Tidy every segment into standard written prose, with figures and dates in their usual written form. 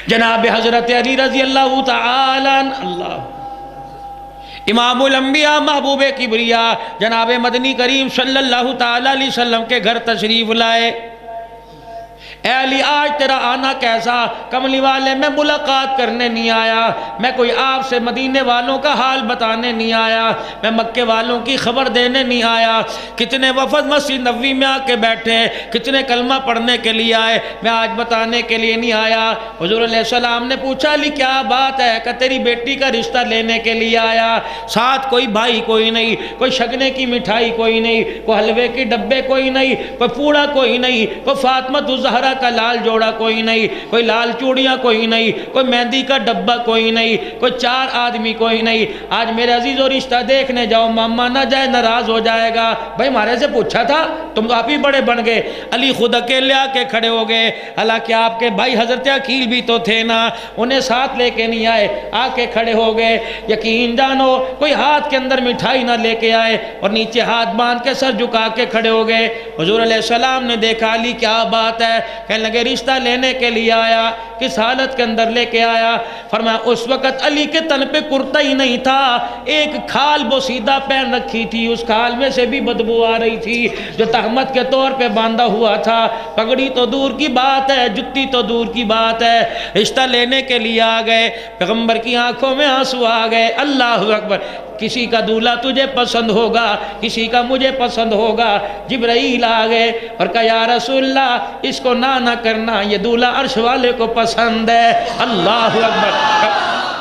جناب حضرت علی رضی اللہ تعالی عنہ، امام الانبیاء محبوب کبریا جناب مدنی کریم صلی اللہ تعالی علیہ وسلم کے گھر تشریف لائے۔ اے علی آج تیرا آنا کیسا؟ کملی والے میں ملاقات کرنے نہیں آیا، میں کوئی آپ سے مدینے والوں کا حال بتانے نہیں آیا، میں مکے والوں کی خبر دینے نہیں آیا۔ کتنے وفد مسجد نبوی میں آ کے بیٹھے، کتنے کلمہ پڑھنے کے لیے آئے، میں آج بتانے کے لیے نہیں آیا۔ حضور علیہ السلام نے پوچھا علی کیا بات ہے؟ کہ تیری بیٹی کا رشتہ لینے کے لیے آیا، ساتھ کوئی بھائی کوئی نہیں، کوئی شگنے کی مٹھائی کوئی نہیں، کوئی حلوے کے ڈبے کوئی نہیں، کوئی پوڑا کوئی نہیں، کوئی فاطمہ الزہرا کا لال جوڑا کوئی نہیں، کوئی لال چوڑیاں کوئی نہیں، کوئی مہندی کا ڈبہ کوئی نہیں، کوئی چار آدمی کوئی نہیں۔ آج میرے عزیزو رشتہ دیکھنے جاؤ، ماما نہ جائے ناراض ہو جائے گا، بھائی ہمارے سے پوچھا تھا، تم تو آپ ہی بڑے بن گئے۔ علی خود اکیلے آ کے کھڑے ہو گئے، حالانکہ آپ کے بھائی حضرت عقیل بھی تو تھے نا، انہیں ساتھ لے کے نہیں آئے، آ کے کھڑے ہو گئے۔ یقین جانو کوئی ہاتھ کے اندر مٹھائی نہ لے کے آئے، اور نیچے ہاتھ باندھ کے سر جھکا کے کھڑے ہو گئے۔ حضور علیہ السلام نے دیکھا علی کیا بات ہے، کہنے لگے رشتہ لینے کے لیے آیا، کس حالت کے اندر لے کے آیا؟ فرمایا اس وقت علی کے تن پہ کرتا ہی نہیں تھا، ایک کھال بوسیدہ پہن رکھی تھی، اس کھال میں سے بھی بدبو آ رہی تھی جو تہمت کے طور پہ باندھا ہوا تھا۔ پگڑی تو دور کی بات ہے، جتی تو دور کی بات ہے، رشتہ لینے کے لیے آ گئے۔ پیغمبر کی آنکھوں میں آنسو آ گئے۔ اللہ اکبر، کسی کا دولہا تجھے پسند ہوگا، کسی کا مجھے پسند ہوگا۔ جبرائیل آ گئے اور کہا یا رسول اللہ اس کو نہ کرنا، یہ دولہا عرش والے کو پسند ہے۔ اللہ اکبر،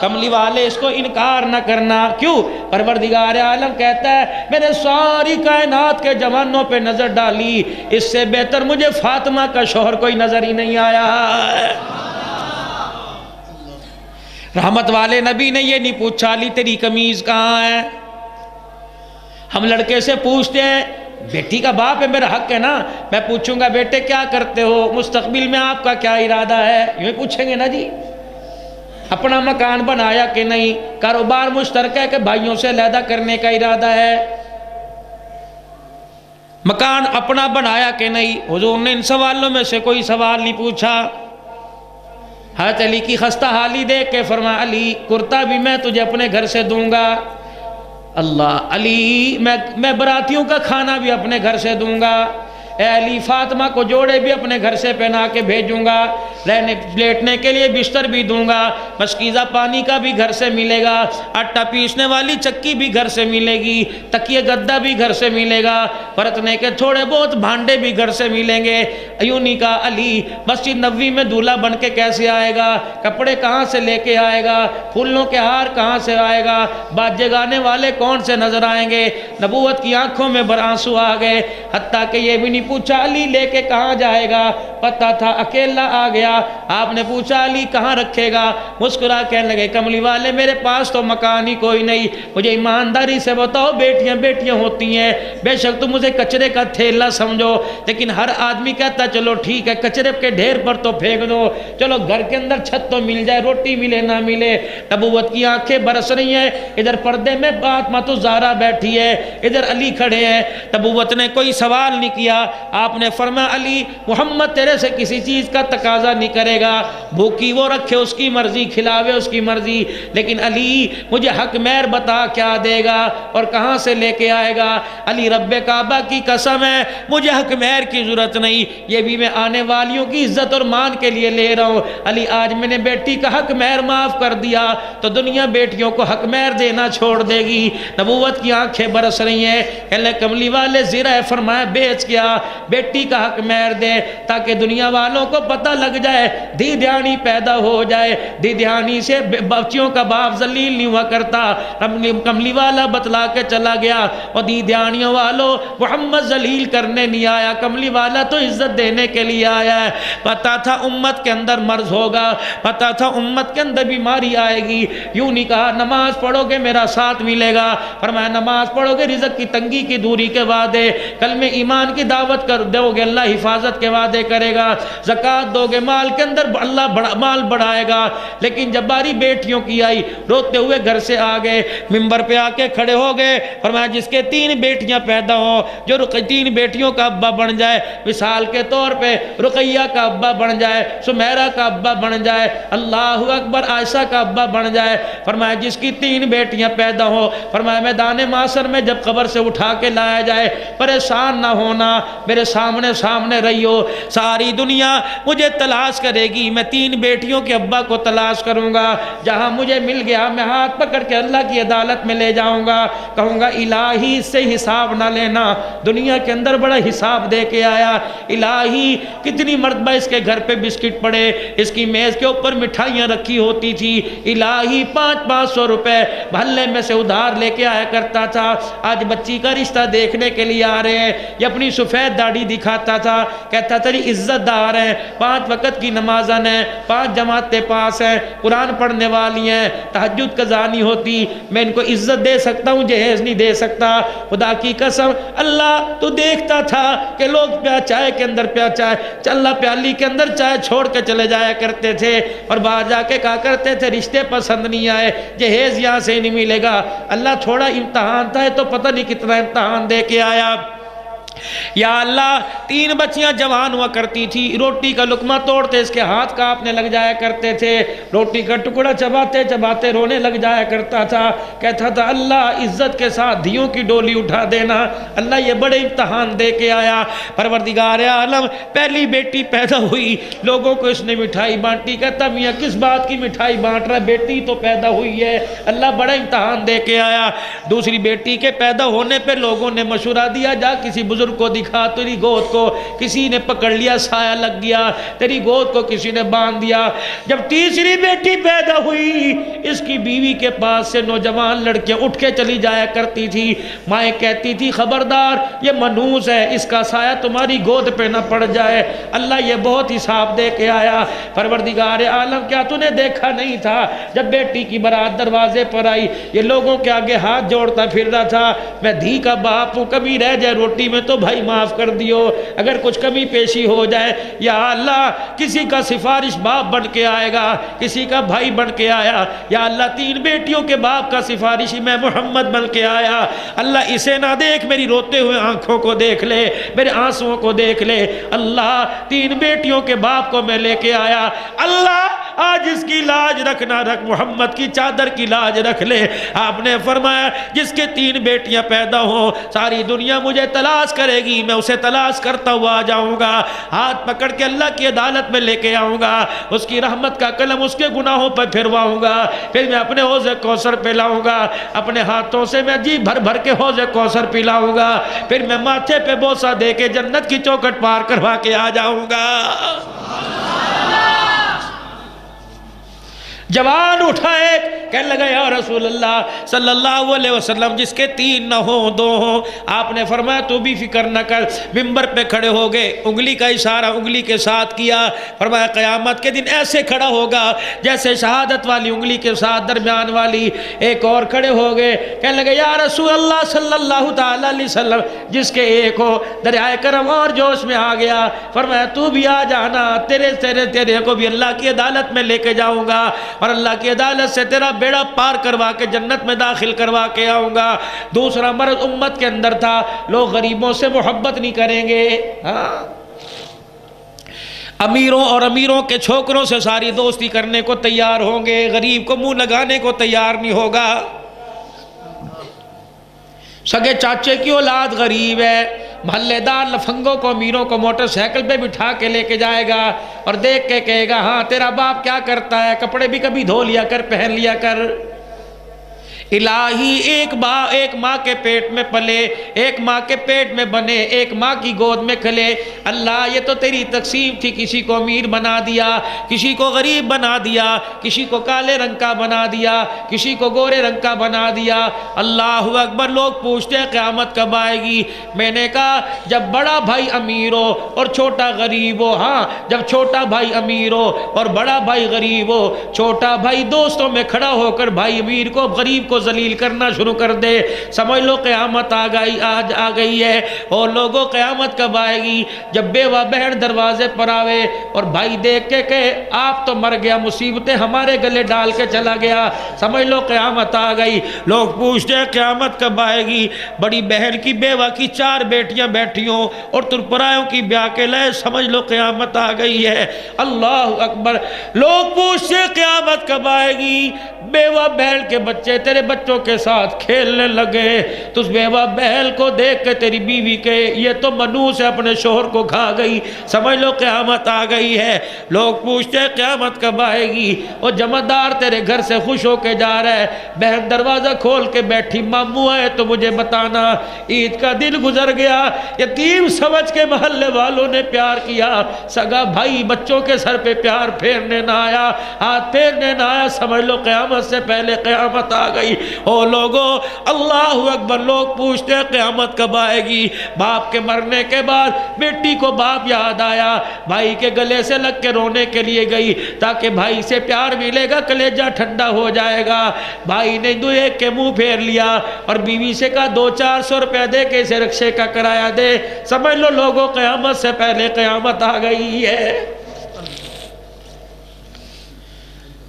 کملی والے اس کو انکار نہ کرنا۔ کیوں؟ پروردگار عالم کہتا ہے میں نے ساری کائنات کے جوانوں پہ نظر ڈالی، اس سے بہتر مجھے فاطمہ کا شوہر کوئی نظر ہی نہیں آیا۔ رحمت والے نبی نے یہ نہیں پوچھا علی تیری قمیض کہاں ہے؟ ہم لڑکے سے پوچھتے ہیں، بیٹی کا باپ ہے میرا حق ہے نا، میں پوچھوں گا بیٹے کیا کرتے ہو، مستقبل میں آپ کا کیا ارادہ ہے، یوں پوچھیں گے نا جی۔ اپنا مکان بنایا کہ نہیں، کاروبار مشترکہ ہے کہ بھائیوں سے علیحدہ کرنے کا ارادہ ہے، مکان اپنا بنایا کہ نہیں۔ حضور نے ان سوالوں میں سے کوئی سوال نہیں پوچھا۔ حضرت علی کی خستہ حالی دیکھ کے فرمایا علی کرتا بھی میں تجھے اپنے گھر سے دوں گا۔ اللہ علی میں براتیوں کا کھانا بھی اپنے گھر سے دوں گا۔ اے علی فاطمہ کو جوڑے بھی اپنے گھر سے پہنا کے بھیجوں گا، لیٹنے کے لیے بستر بھی دوں گا، مشکیزہ پانی کا بھی گھر سے ملے گا، آٹا پیسنے والی چکی بھی گھر سے ملے گی، تکیہ گدہ بھی گھر سے ملے گا، پرتنے کے تھوڑے بہت بھانڈے بھی گھر سے ملیں گے۔ ایونی کا علی مسجد نبوی میں دولہا بن کے کیسے آئے گا؟ کپڑے کہاں سے لے کے آئے گا؟ پھولوں کے ہار کہاں سے آئے گا؟ باجے گانے والے کون سے نظر آئیں گے؟ نبوت کی آنکھوں میں برآنسو آ گئے، حتیٰ کہ یہ بھی نہیں پوچھا علی لے کے کہاں جائے گا، پتہ تھا اکیلا آ گیا۔ آپ نے پوچھا علی کہاں رکھے گا؟ مسکرا کہنے لگے کملی والے میرے پاس تو مکان ہی کوئی نہیں، مجھے ایمانداری سے بتاؤ بیٹیاں بیٹیاں ہوتی ہیں، بے شک تم مجھے کچرے کا تھیلا سمجھو، لیکن ہر آدمی کہتا چلو ٹھیک ہے کچرے کے ڈھیر پر تو پھینک دو، چلو گھر کے اندر چھت تو مل جائے، روٹی ملے نہ ملے۔ نبوت کی آنکھیں برس رہی ہیں، ادھر پردے میں فاطمہ الزہرا بیٹھی ہے، ادھر علی کھڑے ہیں۔ نبوت نے کوئی سوال نہیں کیا، آپ نے فرمایا علی محمد تیرے سے کسی چیز کا تقاضا نہیں کرے گا، بھوکی وہ رکھے اس کی مرضی، کھلاوے اس کی مرضی، لیکن علی مجھے حق مہر بتا کیا دے گا اور کہاں سے لے کے آئے گا؟ علی رب کعبہ کی قسم ہے مجھے حق مہر کی ضرورت نہیں، یہ بھی میں آنے والیوں کی عزت اور مان کے لیے لے رہا ہوں۔ علی آج میں نے بیٹی کا حق مہر معاف کر دیا تو دنیا بیٹیوں کو حق مہر دینا چھوڑ دے گی۔ نبوت کی آنکھیں برس رہی ہیں، کہنے کملی والے زرہ فرمایا بیچ کیا، بیٹی کا حق مہر دے تاکہ دنیا والوں کو پتہ لگ جائے، دی دیانی پیدا ہو جائے، دی دیانی سے بچیوں کا باپ ذلیل نہیں ہوا کرتا۔ کملی والا بتلا کے چلا گیا اور دی دیانیوں والوں محمد ذلیل کرنے نہیں آیا، کملی والا تو عزت دینے کے لیے آیا ہے۔ پتا تھا امت کے اندر مرض ہوگا، پتا تھا امت کے اندر بیماری آئے گی، یوں نہیں کہا نماز پڑھو گے میرا ساتھ ملے گا، فرمایا نماز پڑھو گے رزق کی تنگی کی دوری کے وعدے، کلمہ کلمہ ایمان کی دعوت کر دو گے اللہ حفاظت کے وعدے کرے گا، زکوٰۃ دو گے مال کے اندر اللہ مال بڑھائے گا۔ لیکن جب باری بیٹیوں کی آئی روتے ہوئے گھر سے آ گئے، ممبر پہ آ کے کھڑے ہو گئے، فرمایا جس کے 3 بیٹیاں پیدا ہوں، جو 3 بیٹیوں کا ابا بن جائے، مثال کے طور پہ رقیہ کا ابا بن جائے، سمیرہ کا ابا بن جائے، اللہ اکبر، عائشہ کا ابا بن جائے، فرمایا جس کی 3 بیٹیاں پیدا ہوں، فرمایا میدان معاشر میں جب قبر سے اٹھا کے لایا جائے پریشان نہ ہونا، میرے سامنے رہی ہو، ساری دنیا مجھے تلاش کرے گی، میں 3 بیٹیوں کے ابا کو تلاش کروں گا، جہاں مجھے مل گیا میں ہاتھ پکڑ کے اللہ کی عدالت میں لے جاؤں گا، کہوں گا الہی اس سے حساب نہ لینا، دنیا کے اندر بڑا حساب دے کے آیا، الہی کتنی مرتبہ اس کے گھر پہ بسکٹ پڑے، اس کی میز کے اوپر مٹھائیاں رکھی ہوتی تھی، الہی 500 روپے بھلے میں سے ادھار لے کے آیا کرتا تھا، آج بچی کا رشتہ دیکھنے کے لیے آ رہے ہیں، یہ اپنی سفید داڑھی دکھاتا تھا، کہتا تیری عزت دار ہے، 5 وقت کی نمازن ہے، 5 جماعتیں پاس ہیں، قرآن پڑھنے والی ہیں، تہجد قضا نہیں ہوتی، میں ان کو عزت دے سکتا ہوں، جہیز نہیں دے سکتا، خدا کی قسم اللہ تو دیکھتا تھا کہ لوگ چائے کے اندر چائے اللہ پیالی کے اندر چائے چھوڑ کے چلے جایا کرتے تھے، اور باہر جا کے کہا کرتے تھے رشتے پسند نہیں آئے، جہیز یہاں سے نہیں ملے گا، اللہ تھوڑا امتحان تھا تو پتہ نہیں کتنا امتحان دے کے آیا۔ یا اللہ 3 بچیاں جوان ہوا کرتی تھی، روٹی کا لقمہ توڑتے اس کے ہاتھ کانپنے لگ جایا کرتے تھے، روٹی کا ٹکڑا چباتے رونے لگ جایا کرتا تھا، کہتا تھا اللہ عزت کے ساتھ دھیوں کی ڈولی اٹھا دینا، اللہ یہ بڑے امتحان دے کے آیا۔ پروردگار عالم پہلی بیٹی پیدا ہوئی، لوگوں کو اس نے مٹھائی بانٹی، کہتا میاں کس بات کی مٹھائی بانٹ رہا ہے، بیٹی تو پیدا ہوئی ہے، اللہ بڑا امتحان دے کے آیا۔ دوسری بیٹی کے پیدا ہونے پہ لوگوں نے مشورہ دیا جا کسی بزرگ کو دکھا، تیری گود کو کسی نے پکڑ لیا، سایہ لگ گیا، تیری گود کو کسی نے باندھ دیا۔ جب تیسری بیٹی پیدا ہوئی، اس کی بیوی کے پاس سے نوجوان لڑکیاں اٹھ کے چلی جایا کرتی تھی، مائیں کہتی تھی خبردار یہ منحوس ہے، اس کا سایہ تمہاری گود پہ نہ پڑ جائے، اللہ یہ بہت حساب دے کے آیا۔ پروردگار عالم کیا تو نے دیکھا نہیں تھا جب بیٹی کی برات دروازے پر آئی، یہ لوگوں کے آگے ہاتھ جوڑتا پھر رہا تھا، میں دھی کا باپ ہوں، کبھی رہ جائے روٹی میں تو بھائی معاف کر دیو، اگر کچھ کمی پیشی ہو جائے، یا اللہ کسی کا سفارش باپ بن کے آئے گا، کسی کا بھائی بن کے آیا، یا اللہ 3 بیٹیوں کے باپ کا سفارشی میں محمد بن کے آیا، اللہ اسے نہ دیکھ، میری روتے ہوئے آنکھوں کو دیکھ لے، میرے آنسوؤں کو دیکھ لے، اللہ 3 بیٹیوں کے باپ کو میں لے کے آیا، اللہ آج اس کی لاج رکھنا رکھ، محمد کی چادر کی لاج رکھ لے۔ آپ نے فرمایا جس کے 3 بیٹیاں پیدا ہوں، ساری دنیا مجھے تلاش کرے گی، میں اسے تلاش کرتا ہوا آ جاؤں گا، ہاتھ پکڑ کے اللہ کی عدالت میں لے کے آؤں گا، اس کی رحمت کا قلم اس کے گناہوں پر پھرواؤں گا، پھر میں اپنے حوض کوثر پلاؤں گا، اپنے ہاتھوں سے میں جی بھر بھر کے حوض کوثر پلاؤں گا، پھر میں ماتھے پہ بوسہ دے کے جنت کی چوکھٹ پار کروا کے آ جاؤں گا۔ جوان اٹھائے کہنے لگا یا رسول اللہ صلی اللہ علیہ وسلم جس کے 3 نہ ہوں 2 ہوں، آپ نے فرمایا تو بھی فکر نہ کر، ممبر پہ کھڑے ہو گئے، انگلی کا اشارہ انگلی کے ساتھ کیا، فرمایا قیامت کے دن ایسے کھڑا ہوگا جیسے شہادت والی انگلی کے ساتھ درمیان والی، ایک اور کھڑے ہو گئے، کہنے لگے یا رسول اللہ صلی اللہ تعالی علیہ وسلم جس کے 1 ہو، دریائے کرم اور جوش میں آ گیا، فرمایا تو بھی آ جانا، تیرے کو بھی اللہ کی عدالت میں لے کے جاؤں گا، اور اللہ کی عدالت سے تیرا بیڑا پار کروا کے جنت میں داخل کروا کے آؤں گا۔ دوسرا مرض امت کے اندر تھا، لوگ غریبوں سے محبت نہیں کریں گے، امیروں اور امیروں کے چھوکروں سے ساری دوستی کرنے کو تیار ہوں گے، غریب کو منہ لگانے کو تیار نہیں ہوگا۔ سگے چاچے کی اولاد غریب ہے، محلے دار لفنگوں کو امیروں کو موٹر سائیکل پہ بٹھا کے لے کے جائے گا اور دیکھ کے کہے گا ہاں تیرا باپ کیا کرتا ہے، کپڑے بھی کبھی دھو لیا کر، پہن لیا کر۔ الہی ایک ماں کے پیٹ میں پلے، ایک ماں کے پیٹ میں بنے، ایک ماں کی گود میں کھلے، اللہ یہ تو تیری تقسیم تھی، کسی کو امیر بنا دیا، کسی کو غریب بنا دیا، کسی کو کالے رنگ کا بنا دیا، کسی کو گورے رنگ کا بنا دیا۔ اللہ اکبر، لوگ پوچھتے ہیں قیامت کب آئے گی؟ میں نے کہا جب بڑا بھائی امیر ہو اور چھوٹا غریب ہو، ہاں جب چھوٹا بھائی امیر ہو اور بڑا بھائی غریب ہو، چھوٹا بھائی دوستوں میں کھڑا ہو کر بھائی امیر کو غریب کو کو ذلیل کرنا شروع کر دے، سمجھ لو قیامت آج آ گئی ہے۔ اور لوگوں قیامت کب آئے گی؟ جب بیوہ بہن دروازے پر آوے اور بھائی دیکھ کے کہ آپ تو مر گیا، مصیبتیں ہمارے گلے ڈال کے چلا گیا، سمجھ لو قیامت آ گئی۔ لوگ پوچھتے ہیں قیامت کب آئے گی؟ بڑی بہن کی بیوہ کی 4 بیٹیاں بیٹھی ہوں اور ترپرائیوں کی بیاہ کے لئے، سمجھ لو قیامت آ گئی ہے۔ اللہ اکبر۔ لوگ پوچھتے ہیں قیامت کب آئے گی؟ بیوہ بہن کے بچے تیرے بچوں کے ساتھ کھیلنے لگے، تو اس بیوہ بہن کو دیکھ کے تیری بیوی کے یہ تو منوس ہے، اپنے شوہر کو کھا گئی، سمجھ لو قیامت آ گئی ہے۔ لوگ پوچھتے ہیں قیامت کب آئے گی؟ اور جمعدار تیرے گھر سے خوش ہو کے جا رہا ہے، بہن دروازہ کھول کے بیٹھی، ماموں آئے تو مجھے بتانا، عید کا دن گزر گیا، یتیم سمجھ کے محلے والوں نے پیار کیا، سگا بھائی بچوں کے سر پہ پیار پھیرنے نہ آیا، ہاتھ پھیرنے نہ آیا، سمجھ لو قیامت سے پہلے قیامت آ گئی۔ او لوگوں اللہ اکبر۔ لوگ پوچھتے ہیں قیامت کب آئے گی؟ باپ کے مرنے کے بعد بیٹی کو باپ یاد آیا، بھائی کے گلے سے لگ کے رونے کے لیے گئی تاکہ بھائی سے پیار ملے گا، کلیجہ ٹھنڈا ہو جائے گا۔ بھائی نے دو ایک کے منہ پھیر لیا اور بیوی سے کہا 200-400 روپے دے کے اسے رکشے کا کرایہ دے، سمجھ لو لوگوں قیامت سے پہلے قیامت آ گئی ہے۔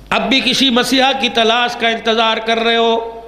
اب بھی کسی مسیحا کی تلاش کا انتظار کر رہے ہو؟